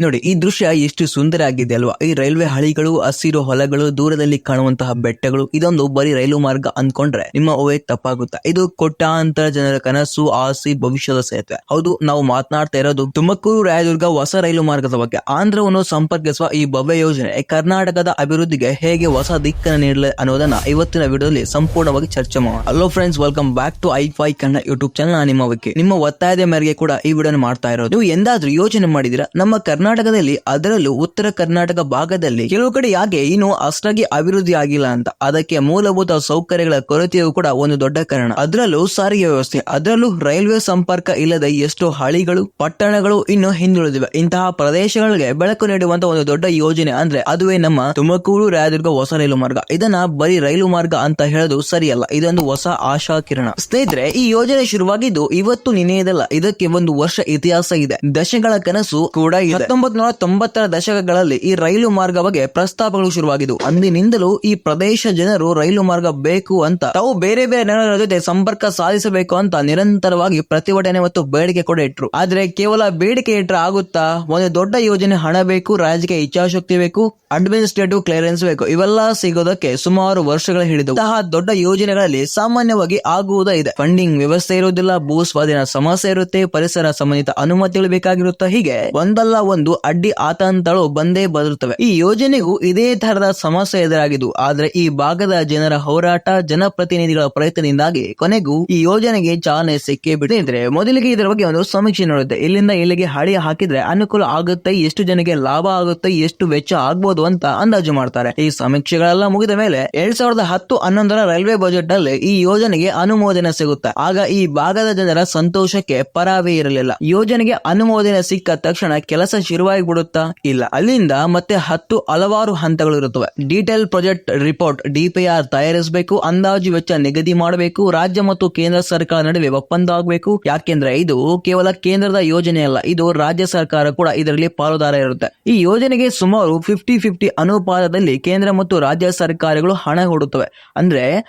ನೋಡಿ ಈ ದೃಶ್ಯ ಎಷ್ಟು ಸುಂದರ ಆಗಿದೆ ಅಲ್ವಾ. ಈ ರೈಲ್ವೆ ಹಳಿಗಳು, ಹಸಿರು ಹೊಲಗಳು, ದೂರದಲ್ಲಿ ಕಾಣುವಂತಹ ಬೆಟ್ಟಗಳು, ಇದೊಂದು ಬರೀ ರೈಲು ಮಾರ್ಗ ಅಂದ್ಕೊಂಡ್ರೆ ನಿಮ್ಮ ಊಹೆ ತಪ್ಪಾಗುತ್ತೆ. ಇದು ಕೋಟ್ಯಾಂತರ ಜನರ ಕನಸು, ಆಸೆ, ಭವಿಷ್ಯದ ಸೇತುವೆ. ಹೌದು, ನಾವು ಮಾತನಾಡ್ತಾ ಇರೋದು ತುಮಕೂರು ರಾಯದುರ್ಗ ಹೊಸ ರೈಲು ಮಾರ್ಗದ ಬಗ್ಗೆ. ಆಂಧ್ರವನ್ನು ಸಂಪರ್ಕಿಸುವ ಈ ಭವ್ಯ ಯೋಜನೆ ಕರ್ನಾಟಕದ ಅಭಿವೃದ್ಧಿಗೆ ಹೇಗೆ ಹೊಸ ದಿಕ್ಕನ್ನು ನೀಡಲಿ ಅನ್ನೋದನ್ನ ಇವತ್ತಿನ ವಿಡಿಯೋದಲ್ಲಿ ಸಂಪೂರ್ಣವಾಗಿ ಚರ್ಚೆ ಮಾಡೋಣ. Hello friends, welcome back to ಐ5 ಕನ್ನಡ ಯೂಟ್ಯೂಬ್ ಚಾನಲ್. ನಿಮ್ಮ ಬಗ್ಗೆ ನಿಮ್ಮ ಒತ್ತಾಯದ ಮೇರೆಗೆ ಕೂಡ ಈ ವಿಡಿಯೋನ ಮಾಡ್ತಾ ಇರೋದು. ನೀವು ಎಂದಾದ್ರೂ ಯೋಚನೆ ಮಾಡಿದಿರಾ ನಮ್ಮ ಕರ್ನಾಟಕದಲ್ಲಿ, ಅದರಲ್ಲೂ ಉತ್ತರ ಕರ್ನಾಟಕ ಭಾಗದಲ್ಲಿ ಕೆಲವು ಕಡೆ ಯಾಕೆ ಇನ್ನು ಅಷ್ಟಾಗಿ ಅಭಿವೃದ್ಧಿ ಆಗಿಲ್ಲ ಅಂತ? ಅದಕ್ಕೆ ಮೂಲಭೂತ ಸೌಕರ್ಯಗಳ ಕೊರತೆಯೂ ಕೂಡ ಒಂದು ದೊಡ್ಡ ಕಾರಣ. ಅದರಲ್ಲೂ ಸಾರಿಗೆ ವ್ಯವಸ್ಥೆ, ಅದರಲ್ಲೂ ರೈಲ್ವೆ ಸಂಪರ್ಕ ಇಲ್ಲದ ಎಷ್ಟೋ ಹಳ್ಳಿಗಳು, ಪಟ್ಟಣಗಳು ಇನ್ನು ಹಿಂದುಳಿದಿವೆ. ಇಂತಹ ಪ್ರದೇಶಗಳಿಗೆ ಬೆಳಕು ನೀಡುವಂತ ಒಂದು ದೊಡ್ಡ ಯೋಜನೆ ಅಂದ್ರೆ ಅದುವೇ ನಮ್ಮ ತುಮಕೂರು ರಾಯದುರ್ಗ ಹೊಸ ರೈಲು ಮಾರ್ಗ. ಇದನ್ನ ಬರೀ ರೈಲು ಮಾರ್ಗ ಅಂತ ಹೇಳೋದು ಸರಿಯಲ್ಲ, ಇದೊಂದು ಹೊಸ ಆಶಾ ಕಿರಣ. ಸ್ನೇಹಿತರೆ, ಈ ಯೋಜನೆ ಶುರುವಾಗಿದ್ದು ಇವತ್ತು ನಿನ್ನೆಯದಲ್ಲ. ಇದಕ್ಕೆ ಒಂದು ವರ್ಷ ಇತಿಹಾಸ ಇದೆ, ದಶಕಗಳ ಕನಸು ಕೂಡ ಇದೆ. 1990ರ ದಶಕಗಳಲ್ಲಿ ಈ ರೈಲು ಮಾರ್ಗ ಬಗ್ಗೆ ಪ್ರಸ್ತಾಪಗಳು ಶುರುವಾಗಿದ್ದು, ಅಂದಿನಿಂದಲೂ ಈ ಪ್ರದೇಶ ಜನರು ರೈಲು ಮಾರ್ಗ ಬೇಕು ಅಂತ, ತಾವು ಬೇರೆ ಬೇರೆ ನಗರಗಳ ಜೊತೆ ಸಂಪರ್ಕ ಸಾಧಿಸಬೇಕು ಅಂತ ನಿರಂತರವಾಗಿ ಪ್ರತಿಭಟನೆ ಮತ್ತು ಬೇಡಿಕೆ ಕೂಡ ಇಟ್ರು. ಆದ್ರೆ ಕೇವಲ ಬೇಡಿಕೆ ಇಟ್ರೆ ಆಗುತ್ತಾ? ಒಂದು ದೊಡ್ಡ ಯೋಜನೆ ಹಣ ಬೇಕು, ರಾಜಕೀಯ ಇಚ್ಛಾಶಕ್ತಿ ಬೇಕು, ಅಡ್ಮಿನಿಸ್ಟ್ರೇಟಿವ್ ಕ್ಲಿಯರೆನ್ಸ್ ಬೇಕು. ಇವೆಲ್ಲ ಸಿಗೋದಕ್ಕೆ ಸುಮಾರು ವರ್ಷಗಳ ಹಿಡಿದು. ಇಂತಹ ದೊಡ್ಡ ಯೋಜನೆಗಳಲ್ಲಿ ಸಾಮಾನ್ಯವಾಗಿ ಆಗುವುದೇ ಇದೆ. ಫಂಡಿಂಗ್ ವ್ಯವಸ್ಥೆ ಇರುವುದಿಲ್ಲ, ಭೂ ಸ್ವಾಧೀನ ಸಮಸ್ಯೆ ಇರುತ್ತೆ, ಪರಿಸರ ಸಂಬಂಧಿತ ಅನುಮತಿಗಳು ಬೇಕಾಗಿರುತ್ತೆ. ಹೀಗೆ ಒಂದಲ್ಲ ಒಂದು ಅಡ್ಡಿ ಆತಂಕಗಳು ಬಂದೇ ಬರುತ್ತವೆ. ಈ ಯೋಜನೆಗೂ ಇದೇ ತರಹದ ಸಮಸ್ಯೆ ಎದುರಾಗಿದ್ದು, ಆದ್ರೆ ಈ ಭಾಗದ ಜನರ ಹೋರಾಟ, ಜನಪ್ರತಿನಿಧಿಗಳ ಪ್ರಯತ್ನದಿಂದಾಗಿ ಕೊನೆಗೂ ಈ ಯೋಜನೆಗೆ ಚಾಲನೆ ಸಿಕ್ಕೇ ಬಿಟ್ಟಿದ್ರೆ. ಮೊದಲಿಗೆ ಇದರ ಬಗ್ಗೆ ಒಂದು ಸಮೀಕ್ಷೆ ನೋಡುತ್ತೆ. ಇಲ್ಲಿಂದ ಇಲ್ಲಿಗೆ ಹಳಿ ಹಾಕಿದ್ರೆ ಅನುಕೂಲ ಆಗುತ್ತೆ, ಎಷ್ಟು ಜನಕ್ಕೆ ಲಾಭ ಆಗುತ್ತೆ, ಎಷ್ಟು ವೆಚ್ಚ ಆಗ್ಬಹುದು ಅಂತ ಅಂದಾಜು ಮಾಡ್ತಾರೆ. ಈ ಸಮೀಕ್ಷೆಗಳೆಲ್ಲ ಮುಗಿದ ಮೇಲೆ 2010-11ರ ರೈಲ್ವೆ ಬಜೆಟ್ ನಲ್ಲಿ ಈ ಯೋಜನೆಗೆ ಅನುಮೋದನೆ ಸಿಗುತ್ತೆ. ಆಗ ಈ ಭಾಗದ ಜನರ ಸಂತೋಷಕ್ಕೆ ಪರಾವೇ ಇರಲಿಲ್ಲ. ಯೋಜನೆಗೆ ಅನುಮೋದನೆ ಸಿಕ್ಕ ತಕ್ಷಣ ಕೆಲಸ ಶುರುವಾಗಿ ಬಿಡುತ್ತಾ? ಇಲ್ಲ. ಅಲ್ಲಿಂದ ಮತ್ತೆ ಹಲವಾರು ಹಂತಗಳು ಇರುತ್ತವೆ. ಡೀಟೇಲ್ ಪ್ರಾಜೆಕ್ಟ್ ರಿಪೋರ್ಟ್ DPR ತಯಾರಿಸಬೇಕು, ಅಂದಾಜು ವೆಚ್ಚ ನಿಗದಿ ಮಾಡಬೇಕು, ರಾಜ್ಯ ಮತ್ತು ಕೇಂದ್ರ ಸರ್ಕಾರ ನಡುವೆ ಒಪ್ಪಂದ ಆಗಬೇಕು. ಯಾಕೆಂದ್ರೆ ಇದು ಕೇವಲ ಕೇಂದ್ರದ ಯೋಜನೆ ಅಲ್ಲ, ಇದು ರಾಜ್ಯ ಸರ್ಕಾರ ಕೂಡ ಇದರಲ್ಲಿ ಪಾಲುದಾರ ಇರುತ್ತೆ. ಈ ಯೋಜನೆಗೆ ಸುಮಾರು 50-50 ಅನುಪಾತದಲ್ಲಿ ಕೇಂದ್ರ ಮತ್ತು ರಾಜ್ಯ ಸರ್ಕಾರಗಳು ಹಣ ಕೊಡುತ್ತವೆ. ಅಂದ್ರೆ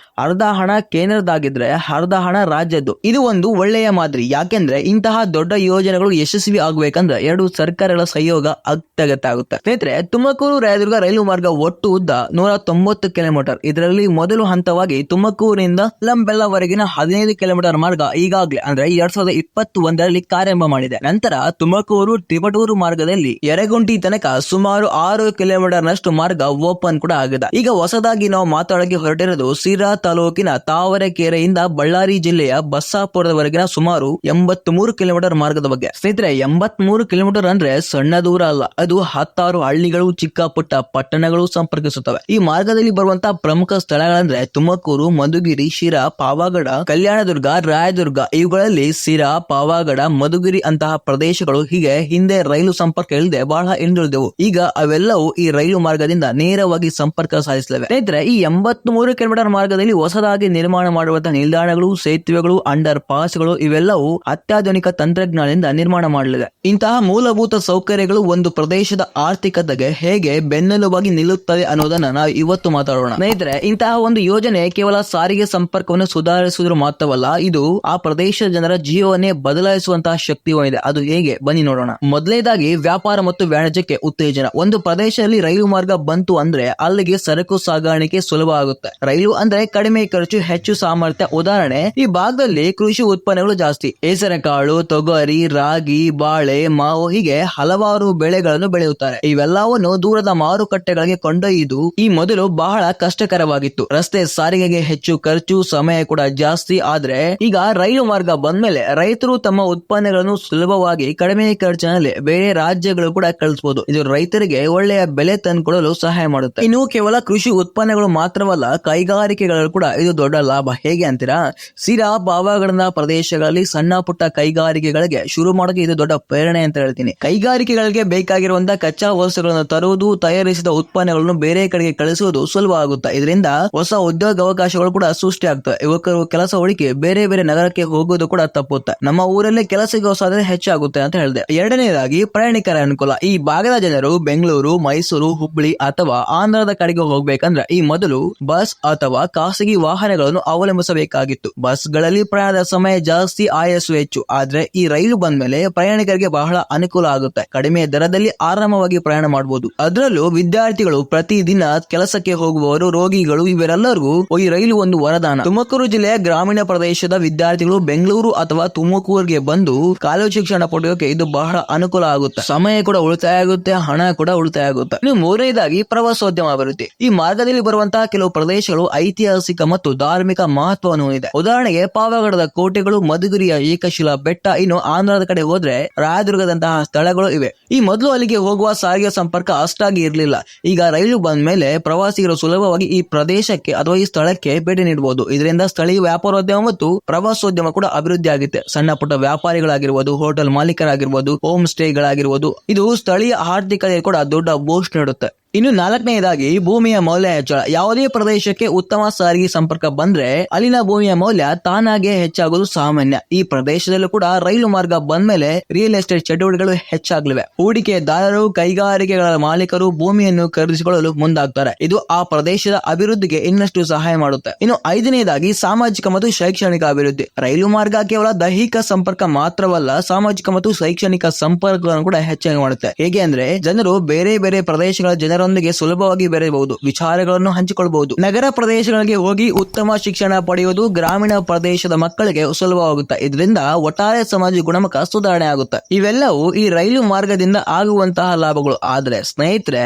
ಅರ್ಧ ಹಣ ಕೇಂದ್ರದಾಗಿದ್ರೆ ಅರ್ಧ ಹಣ ರಾಜ್ಯದ್ದು. ಇದು ಒಂದು ಒಳ್ಳೆಯ ಮಾದರಿ. ಯಾಕೆಂದ್ರೆ ಇಂತಹ ದೊಡ್ಡ ಯೋಜನೆಗಳು ಯಶಸ್ವಿ ಆಗಬೇಕಂದ್ರೆ ಎರಡು ಸರ್ಕಾರಗಳ ಸಹಯೋಗ ಅತ್ಯಗತ್ಯ. ಸ್ನೇಹಿತರೆ, ತುಮಕೂರು ರಾಯದುರ್ಗ ರೈಲು ಮಾರ್ಗ ಒಟ್ಟು ಉದ್ದ 190 ಕಿಲೋಮೀಟರ್. ಇದರಲ್ಲಿ ಮೊದಲು ಹಂತವಾಗಿ ತುಮಕೂರಿನಿಂದ ಲಂಬೆಲ್ಲವರೆಗಿನ 15 ಕಿಲೋಮೀಟರ್ ಮಾರ್ಗ ಈಗಾಗಲೇ ಅಂದ್ರೆ 2021ರಲ್ಲಿ ಕಾರ್ಯಾರಂಭ ಮಾಡಿದೆ. ನಂತರ ತುಮಕೂರು ತಿಪಟೂರು ಮಾರ್ಗದಲ್ಲಿ ಯರಗುಂಟಿ ತನಕ ಸುಮಾರು 6 ಕಿಲೋಮೀಟರ್ ನಷ್ಟು ಮಾರ್ಗ ಓಪನ್ ಕೂಡ ಆಗಿದೆ. ಈಗ ಹೊಸದಾಗಿ ನಾವು ಮಾತಾಡಕ್ಕೆ ಹೊರಟಿರೋದು ಸಿರಾ ತಾಲೂಕಿನ ತಾವರೆಕೆರೆಯಿಂದ ಬಳ್ಳಾರಿ ಜಿಲ್ಲೆಯ ಬಸ್ಸಾಪುರದವರೆಗಿನ ಸುಮಾರು 83 ಕಿಲೋಮೀಟರ್ ಮಾರ್ಗದ ಬಗ್ಗೆ. ಸ್ನೇಹಿತರೆ, 83 ಕಿಲೋಮೀಟರ್ ಅಂದ್ರೆ ಸಣ್ಣ ದೂರ ಅಲ್ಲ, ಅದು 16 ಹಳ್ಳಿಗಳು, ಚಿಕ್ಕ ಪುಟ್ಟ ಪಟ್ಟಣಗಳು ಸಂಪರ್ಕಿಸುತ್ತವೆ. ಈ ಮಾರ್ಗದಲ್ಲಿ ಬರುವಂತಹ ಪ್ರಮುಖ ಸ್ಥಳಗಳಂದ್ರೆ ತುಮಕೂರು, ಮಧುಗಿರಿ, ಶಿರಾ, ಪಾವಗಡ, ಕಲ್ಯಾಣದುರ್ಗ, ರಾಯದುರ್ಗ. ಇವುಗಳಲ್ಲಿ ಸಿರಾ, ಪಾವಗಡ, ಮಧುಗಿರಿ ಅಂತಹ ಪ್ರದೇಶಗಳು ಹೀಗೆ ಹಿಂದೆ ರೈಲು ಸಂಪರ್ಕ ಇಲ್ಲದೆ ಬಹಳ ಹಿಂದುಳಿದೆವು. ಈಗ ಅವೆಲ್ಲವೂ ಈ ರೈಲು ಮಾರ್ಗದಿಂದ ನೇರವಾಗಿ ಸಂಪರ್ಕ ಸಾಧಿಸಲಿವೆ. ಸ್ನೇಹಿತರೆ, ಈ 83 ಕಿಲೋಮೀಟರ್ ಮಾರ್ಗದಲ್ಲಿ ಹೊಸದಾಗಿ ನಿರ್ಮಾಣ ಮಾಡುವಂತಹ ನಿಲ್ದಾಣಗಳು, ಸೇತುವೆಗಳು, ಅಂಡರ್ ಪಾಸ್ಗಳು ಇವೆಲ್ಲವೂ ಅತ್ಯಾಧುನಿಕ ತಂತ್ರಜ್ಞಾನದಿಂದ ನಿರ್ಮಾಣ ಮಾಡಲಿದೆ. ಇಂತಹ ಮೂಲಭೂತ ಸೌಕರ್ಯಗಳು ಒಂದು ಪ್ರದೇಶದ ಆರ್ಥಿಕತೆಗೆ ಹೇಗೆ ಬೆನ್ನೆಲುಬಾಗಿ ನಿಲ್ಲುತ್ತದೆ ಅನ್ನೋದನ್ನ ನಾವು ಇವತ್ತು ಮಾತಾಡೋಣ. ಸ್ನೇಹಿತರೆ, ಇಂತಹ ಒಂದು ಯೋಜನೆ ಕೇವಲ ಸಾರಿಗೆ ಸಂಪರ್ಕವನ್ನು ಸುಧಾರಿಸುವುದು ಮಾತ್ರವಲ್ಲ, ಇದು ಆ ಪ್ರದೇಶದ ಜನರ ಜೀವವನ್ನೇ ಬದಲಾಯಿಸುವಂತಹ ಶಕ್ತಿ ಹೊಂದಿದೆ. ಅದು ಹೇಗೆ, ಬನ್ನಿ ನೋಡೋಣ. ಮೊದಲನೇದಾಗಿ ವ್ಯಾಪಾರ ಮತ್ತು ವಾಣಿಜ್ಯಕ್ಕೆ ಉತ್ತೇಜನ. ಒಂದು ಪ್ರದೇಶದಲ್ಲಿ ರೈಲು ಮಾರ್ಗ ಬಂತು ಅಂದ್ರೆ ಅಲ್ಲಿಗೆ ಸರಕು ಸಾಗಾಣಿಕೆ ಸುಲಭ ಆಗುತ್ತೆ. ರೈಲು ಅಂದ್ರೆ ಕಡಿಮೆ ಖರ್ಚು, ಹೆಚ್ಚು ಸಾಮರ್ಥ್ಯ. ಉದಾಹರಣೆ, ಈ ಭಾಗದಲ್ಲಿ ಕೃಷಿ ಉತ್ಪನ್ನಗಳು ಜಾಸ್ತಿ. ಹೆಸರುಕಾಳು, ತೊಗರಿ, ರಾಗಿ, ಬಾಳೆ, ಮಾವು ಹೀಗೆ ಹಲವಾರು ಬೆಳೆಗಳನ್ನು ಬೆಳೆಯುತ್ತಾರೆ. ಇವೆಲ್ಲವನ್ನು ದೂರದ ಮಾರುಕಟ್ಟೆಗಳಿಗೆ ಕೊಂಡೊಯ್ಯುವುದು ಈ ಮೊದಲು ಬಹಳ ಕಷ್ಟಕರವಾಗಿತ್ತು. ರಸ್ತೆ ಸಾರಿಗೆಗೆ ಹೆಚ್ಚು ಖರ್ಚು, ಸಮಯ ಕೂಡ ಜಾಸ್ತಿ. ಆದ್ರೆ ಈಗ ರೈಲು ಮಾರ್ಗ ಬಂದ್ಮೇಲೆ ರೈತರು ತಮ್ಮ ಉತ್ಪನ್ನಗಳನ್ನು ಸುಲಭವಾಗಿ ಕಡಿಮೆ ಖರ್ಚಿನಲ್ಲಿ ಬೇರೆ ರಾಜ್ಯಗಳು ಕೂಡ ಕಳಿಸಬಹುದು. ಇದು ರೈತರಿಗೆ ಒಳ್ಳೆಯ ಬೆಲೆ ತಂದುಕೊಡಲು ಸಹಾಯ ಮಾಡುತ್ತೆ. ಇನ್ನು ಕೇವಲ ಕೃಷಿ ಉತ್ಪನ್ನಗಳು ಮಾತ್ರವಲ್ಲ, ಕೈಗಾರಿಕೆಗಳು ಕೂಡ ಇದು ದೊಡ್ಡ ಲಾಭ. ಹೇಗೆ ಅಂತೀರಾ? ಸಿರಾ, ಪಾವಗಡ ಪ್ರದೇಶಗಳಲ್ಲಿ ಸಣ್ಣ ಪುಟ್ಟ ಕೈಗಾರಿಕೆಗಳಿಗೆ ಶುರು ಮಾಡೋಕೆ ಇದು ದೊಡ್ಡ ಪ್ರೇರಣೆ ಅಂತ ಹೇಳ್ತೀನಿ. ಕೈಗಾರಿಕೆಗಳಿಗೆ ಬೇಕಾಗಿರುವಂತಹ ಕಚ್ಚಾ ವಸ್ತುಗಳನ್ನು ತರುವುದು, ತಯಾರಿಸಿದ ಉತ್ಪನ್ನಗಳನ್ನು ಬೇರೆ ಕಡೆಗೆ ಕಳಿಸುವುದು ಸುಲಭ ಆಗುತ್ತೆ. ಇದರಿಂದ ಹೊಸ ಉದ್ಯೋಗ ಅವಕಾಶಗಳು ಕೂಡ ಸೃಷ್ಟಿ ಆಗ್ತವೆ. ಯುವಕರು ಕೆಲಸ ಹುಡುಕಿ ಬೇರೆ ಬೇರೆ ನಗರಕ್ಕೆ ಹೋಗೋದು ಕೂಡ ತಪ್ಪುತ್ತೆ. ನಮ್ಮ ಊರಲ್ಲೇ ಕೆಲಸ ಸಿಗೋ ಸಾಧ್ಯತೆ ಹೆಚ್ಚಾಗುತ್ತೆ ಅಂತ ಹೇಳಿದೆ. ಎರಡನೇದಾಗಿ ಪ್ರಯಾಣಿಕರ ಅನುಕೂಲ. ಈ ಭಾಗದ ಜನರು ಬೆಂಗಳೂರು, ಮೈಸೂರು, ಹುಬ್ಬಳ್ಳಿ ಅಥವಾ ಆಂಧ್ರದ ಕಡೆಗೆ ಹೋಗ್ಬೇಕಂದ್ರೆ ಈ ಮೊದಲು ಬಸ್ ಅಥವಾ ಖಾಸಗಿ ವಾಹನಗಳನ್ನು ಅವಲಂಬಿಸಬೇಕಾಗಿತ್ತು. ಬಸ್ಗಳಲ್ಲಿ ಪ್ರಯಾಣದ ಸಮಯ ಜಾಸ್ತಿ, ಆಯಸ್ಸು ಹೆಚ್ಚು. ಆದ್ರೆ ಈ ರೈಲು ಬಂದ್ಮೇಲೆ ಪ್ರಯಾಣಿಕರಿಗೆ ಬಹಳ ಅನುಕೂಲ ಆಗುತ್ತೆ. ಕಡಿಮೆ ದರದಲ್ಲಿ ಆರಾಮವಾಗಿ ಪ್ರಯಾಣ ಮಾಡಬಹುದು. ಅದರಲ್ಲೂ ವಿದ್ಯಾರ್ಥಿಗಳು, ಪ್ರತಿದಿನ ಕೆಲಸಕ್ಕೆ ಹೋಗುವವರು, ರೋಗಿಗಳು ಇವರೆಲ್ಲರಿಗೂ ಈ ರೈಲು ಒಂದು ವರದಾನ. ತುಮಕೂರು ಜಿಲ್ಲೆಯ ಗ್ರಾಮೀಣ ಪ್ರದೇಶದ ವಿದ್ಯಾರ್ಥಿಗಳು ಬೆಂಗಳೂರು ಅಥವಾ ತುಮಕೂರಿಗೆ ಬಂದು ಕಾಲೇಜು ಶಿಕ್ಷಣ ಪಡೆಯೋಕೆ ಇದು ಬಹಳ ಅನುಕೂಲ ಆಗುತ್ತೆ. ಸಮಯ ಕೂಡ ಉಳಿತಾಯ ಆಗುತ್ತೆ, ಹಣ ಕೂಡ ಉಳಿತಾಯ ಆಗುತ್ತೆ. ಇನ್ನು ಮೂರನೇದಾಗಿ ಪ್ರವಾಸೋದ್ಯಮ ಅಭಿವೃದ್ಧಿ. ಈ ಮಾರ್ಗದಲ್ಲಿ ಬರುವಂತಹ ಕೆಲವು ಪ್ರದೇಶಗಳು ಐತಿಹಾಸಿಕ ಮತ್ತು ಧಾರ್ಮಿಕ ಮಹತ್ವವನ್ನು ಹೊಂದಿದೆ. ಉದಾಹರಣೆಗೆ ಪಾವಗಡದ ಕೋಟೆಗಳು, ಮಧುಗಿರಿಯ ಏಕಶಿಲಾ ಬೆಟ್ಟ, ಇನ್ನು ಆಂಧ್ರದ ಕಡೆ ಹೋದ್ರೆ ರಾಯದುರ್ಗದಂತಹ ಸ್ಥಳಗಳು ಇವೆ. ಈ ಮೊದಲು ಅಲ್ಲಿಗೆ ಹೋಗುವ ಸಾರಿಗೆ ಸಂಪರ್ಕ ಅಷ್ಟಾಗಿ ಇರಲಿಲ್ಲ. ಈಗ ರೈಲು ಬಂದ ಮೇಲೆ ಪ್ರವಾಸಿಗರು ಸುಲಭವಾಗಿ ಈ ಪ್ರದೇಶಕ್ಕೆ ಅಥವಾ ಈ ಸ್ಥಳಕ್ಕೆ ಭೇಟಿ ನೀಡಬಹುದು. ಇದರಿಂದ ಸ್ಥಳೀಯ ವ್ಯಾಪಾರೋದ್ಯಮ ಮತ್ತು ಪ್ರವಾಸೋದ್ಯಮ ಕೂಡ ಅಭಿವೃದ್ಧಿ ಆಗುತ್ತೆ. ಸಣ್ಣ ಪುಟ್ಟ ವ್ಯಾಪಾರಿಗಳಾಗಿರ್ಬೋದು, ಹೋಟೆಲ್ ಮಾಲೀಕರಾಗಿರ್ಬೋದು, ಹೋಮ್ ಸ್ಟೇಗಳಾಗಿರ್ಬೋದು, ಇದು ಸ್ಥಳೀಯ ಆರ್ಥಿಕತೆ ಕೂಡ ದೊಡ್ಡ ಬೂಸ್ಟ್ ನೀಡುತ್ತೆ. ಇನ್ನು ನಾಲ್ಕನೆಯದಾಗಿ ಭೂಮಿಯ ಮೌಲ್ಯ ಹೆಚ್ಚಳ. ಯಾವುದೇ ಪ್ರದೇಶಕ್ಕೆ ಉತ್ತಮ ಸಾರಿಗೆ ಸಂಪರ್ಕ ಬಂದ್ರೆ ಅಲ್ಲಿನ ಭೂಮಿಯ ಮೌಲ್ಯ ತಾನಾಗೆ ಹೆಚ್ಚಾಗೋದು ಸಾಮಾನ್ಯ. ಈ ಪ್ರದೇಶದಲ್ಲೂ ಕೂಡ ರೈಲು ಮಾರ್ಗ ಬಂದ್ಮೇಲೆ ರಿಯಲ್ ಎಸ್ಟೇಟ್ ಚಟುವಟಿಕೆಗಳು ಹೆಚ್ಚಾಗ್ಲಿವೆ. ಹೂಡಿಕೆದಾರರು, ಕೈಗಾರಿಕೆಗಳ ಮಾಲೀಕರು ಭೂಮಿಯನ್ನು ಖರೀದಿಸಿಕೊಳ್ಳಲು ಮುಂದಾಗ್ತಾರೆ. ಇದು ಆ ಪ್ರದೇಶದ ಅಭಿವೃದ್ಧಿಗೆ ಇನ್ನಷ್ಟು ಸಹಾಯ ಮಾಡುತ್ತೆ. ಇನ್ನು ಐದನೆಯದಾಗಿ ಸಾಮಾಜಿಕ ಮತ್ತು ಶೈಕ್ಷಣಿಕ ಅಭಿವೃದ್ಧಿ. ರೈಲು ಮಾರ್ಗ ಕೇವಲ ದೈಹಿಕ ಸಂಪರ್ಕ ಮಾತ್ರವಲ್ಲ, ಸಾಮಾಜಿಕ ಮತ್ತು ಶೈಕ್ಷಣಿಕ ಸಂಪರ್ಕಗಳನ್ನು ಕೂಡ ಹೆಚ್ಚಾಗಿ ಮಾಡುತ್ತೆ. ಹೇಗೆ ಅಂದ್ರೆ ಜನರು ಬೇರೆ ಬೇರೆ ಪ್ರದೇಶಗಳ ಜನರೊಂದಿಗೆ ಸುಲಭವಾಗಿ ಬೆರೆಯಬಹುದು, ವಿಚಾರಗಳನ್ನು ಹಂಚಿಕೊಳ್ಳಬಹುದು. ನಗರ ಪ್ರದೇಶಗಳಿಗೆ ಹೋಗಿ ಉತ್ತಮ ಶಿಕ್ಷಣ ಪಡೆಯುವುದು ಗ್ರಾಮೀಣ ಪ್ರದೇಶದ ಮಕ್ಕಳಿಗೆ ಸುಲಭವಾಗುತ್ತೆ. ಇದರಿಂದ ಒಟ್ಟಾರೆ ಸಮಾಜ ಗುಣಮುಖ ಸುಧಾರಣೆ ಆಗುತ್ತೆ. ಇವೆಲ್ಲವೂ ಈ ರೈಲು ಮಾರ್ಗದಿಂದ ಆಗುವಂತಹ ಲಾಭಗಳು. ಆದ್ರೆ ಸ್ನೇಹಿತರೆ,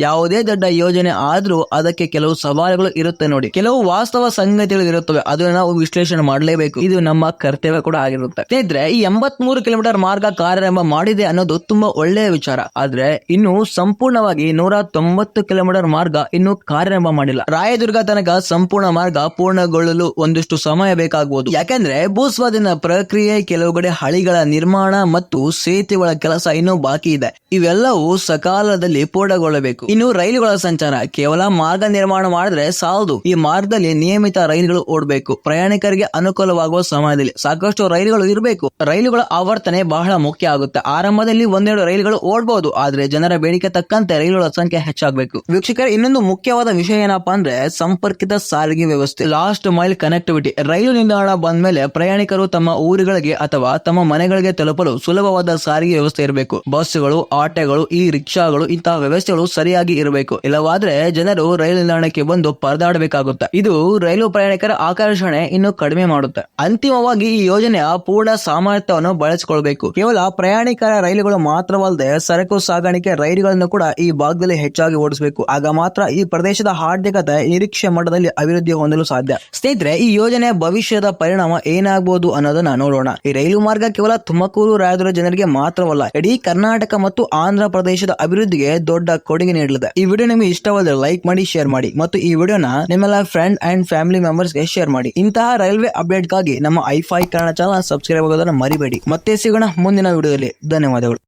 ಯಾವುದೇ ದೊಡ್ಡ ಯೋಜನೆ ಆದ್ರೂ ಅದಕ್ಕೆ ಕೆಲವು ಸವಾಲುಗಳು ಇರುತ್ತೆ ನೋಡಿ. ಕೆಲವು ವಾಸ್ತವ ಸಂಗತಿಗಳು ಇರುತ್ತವೆ, ಅದನ್ನು ನಾವು ವಿಶ್ಲೇಷಣೆ ಮಾಡಲೇಬೇಕು. ಇದು ನಮ್ಮ ಕರ್ತವ್ಯ ಕೂಡ ಆಗಿರುತ್ತೆ. ಸ್ನೇಹಿತರೆ, ಈ 83 ಕಿಲೋಮೀಟರ್ ಮಾರ್ಗ ಕಾರ್ಯಾರಂಭ ಮಾಡಿದೆ ಅನ್ನೋದು ತುಂಬಾ ಒಳ್ಳೆಯ ವಿಚಾರ. ಆದ್ರೆ ಇನ್ನು ಸಂಪೂರ್ಣವಾಗಿ 190 ಕಿಲೋಮೀಟರ್ ಮಾರ್ಗ ಇನ್ನು ಕಾರ್ಯಾರಂಭ ಮಾಡಿಲ್ಲ. ರಾಯದುರ್ಗ ತನಕ ಸಂಪೂರ್ಣ ಮಾರ್ಗ ಪೂರ್ಣಗೊಳ್ಳಲು ಒಂದಿಷ್ಟು ಸಮಯ ಬೇಕಾಗಬಹುದು. ಯಾಕೆಂದ್ರೆ ಭೂಸ್ವಾಧೀನ ಪ್ರಕ್ರಿಯೆ, ಕೆಲವು ಕಡೆ ಹಳಿಗಳ ನಿರ್ಮಾಣ ಮತ್ತು ಸೇತುವೆಗಳ ಕೆಲಸ ಇನ್ನೂ ಬಾಕಿ ಇದೆ. ಇವೆಲ್ಲವೂ ಸಕಾಲದಲ್ಲಿ ಪೂರ್ಣಗೊಳ್ಳಬೇಕು. ಇನ್ನು ರೈಲುಗಳ ಸಂಚಾರ, ಕೇವಲ ಮಾರ್ಗ ನಿರ್ಮಾಣ ಮಾಡಿದ್ರೆ ಸಾಲದು. ಈ ಮಾರ್ಗದಲ್ಲಿ ನಿಯಮಿತ ರೈಲುಗಳು ಓಡಬೇಕು. ಪ್ರಯಾಣಿಕರಿಗೆ ಅನುಕೂಲವಾಗುವ ಸಮಯದಲ್ಲಿ ಸಾಕಷ್ಟು ರೈಲುಗಳು ಇರಬೇಕು. ರೈಲುಗಳ ಆವರ್ತನೆ ಬಹಳ ಮುಖ್ಯ ಆಗುತ್ತೆ. ಆರಂಭದಲ್ಲಿ ಒಂದೆರಡು ರೈಲುಗಳು ಓಡಬಹುದು, ಆದ್ರೆ ಜನರ ಬೇಡಿಕೆ ತಕ್ಕಂತೆ ರೈಲುಗಳ ಸಂಖ್ಯೆ ಹೆಚ್ಚಾಗಬೇಕು. ವೀಕ್ಷಕರೇ, ಇನ್ನೊಂದು ಮುಖ್ಯವಾದ ವಿಷಯ ಏನಪ್ಪಾ ಅಂದ್ರೆ ಸಂಪರ್ಕಿತ ಸಾರಿಗೆ ವ್ಯವಸ್ಥೆ, ಲಾಸ್ಟ್ ಮೈಲ್ ಕನೆಕ್ಟಿವಿಟಿ. ರೈಲು ನಿಲ್ದಾಣ ಬಂದ ಮೇಲೆ ಪ್ರಯಾಣಿಕರು ತಮ್ಮ ಊರುಗಳಿಗೆ ಅಥವಾ ತಮ್ಮ ಮನೆಗಳಿಗೆ ತಲುಪಲು ಸುಲಭವಾದ ಸಾರಿಗೆ ವ್ಯವಸ್ಥೆ ಇರಬೇಕು. ಬಸ್ಗಳು, ಆಟೋಗಳು, ಈ ರಿಕ್ಷಾಗಳು, ಇಂತಹ ವ್ಯವಸ್ಥೆಗಳು ಸರಿಯಾಗಿ ಇರಬೇಕು. ಇಲ್ಲವಾದ್ರೆ ಜನರು ರೈಲು ನಿಲ್ದಾಣಕ್ಕೆ ಬಂದು ಪರದಾಡಬೇಕಾಗುತ್ತೆ. ಇದು ರೈಲು ಪ್ರಯಾಣಿಕರ ಆಕರ್ಷಣೆ ಇನ್ನು ಕಡಿಮೆ ಮಾಡುತ್ತೆ. ಅಂತಿಮವಾಗಿ ಈ ಯೋಜನೆಯ ಪೂರ್ಣ ಸಾಮರ್ಥ್ಯವನ್ನು ಬಳಸಿಕೊಳ್ಬೇಕು. ಕೇವಲ ಪ್ರಯಾಣಿಕರ ರೈಲುಗಳು ಮಾತ್ರವಲ್ಲದೆ ಸರಕು ಸಾಗಾಣಿಕೆ ರೈಲುಗಳನ್ನು ಕೂಡ ಈ ಭಾಗದಲ್ಲಿ ಹೆಚ್ಚಾಗಿ ಓಡಿಸಬೇಕು. ಆಗ ಮಾತ್ರ ಈ ಪ್ರದೇಶದ ಆರ್ಥಿಕತೆ ನಿರೀಕ್ಷೆ ಮಟ್ಟದಲ್ಲಿ ಅಭಿವೃದ್ಧಿ ಹೊಂದಲು ಸಾಧ್ಯ. ಸ್ನೇಹಿತರೆ, ಈ ಯೋಜನೆಯ ಭವಿಷ್ಯದ ಪರಿಣಾಮ ಏನಾಗಬಹುದು ಅನ್ನೋದನ್ನ ನೋಡೋಣ. ಈ ರೈಲು ಮಾರ್ಗ ಕೇವಲ ತುಮಕೂರು, ರಾಯದುರ್ಗ ಜನರಿಗೆ ಮಾತ್ರವಲ್ಲ, ಇಡೀ ಕರ್ನಾಟಕ ಮತ್ತು ಆಂಧ್ರ ಪ್ರದೇಶದ ಅಭಿವೃದ್ಧಿಗೆ ದೊಡ್ಡ ಕೊಡುಗೆ ನೀಡಲಿದೆ. ಈ ವಿಡಿಯೋ ನಿಮಗೆ ಇಷ್ಟವಾದರೆ ಲೈಕ್ ಮಾಡಿ, ಶೇರ್ ಮಾಡಿ ಮತ್ತು ಈ ವಿಡಿಯೋನ ನಿಮ್ಮೆಲ್ಲ ಫ್ರೆಂಡ್ ಅಂಡ್ ಫ್ಯಾಮಿಲಿ ಮೆಂಬರ್ಸ್ ಗೆ ಶೇರ್ ಮಾಡಿ. ಇಂತಹ ರೈಲ್ವೆ ಅಪ್ಡೇಟ್ಗಾಗಿ ನಮ್ಮ ಐ5 ಕನ್ನಡ ಚಾನಲ್ ಸಬ್ಸ್ಕ್ರೈಬ್ ಆಗೋದನ್ನ ಮರಿಬೇಡಿ. ಮತ್ತೆ ಸಿಗೋಣ ಮುಂದಿನ ವಿಡಿಯೋದಲ್ಲಿ. ಧನ್ಯವಾದಗಳು.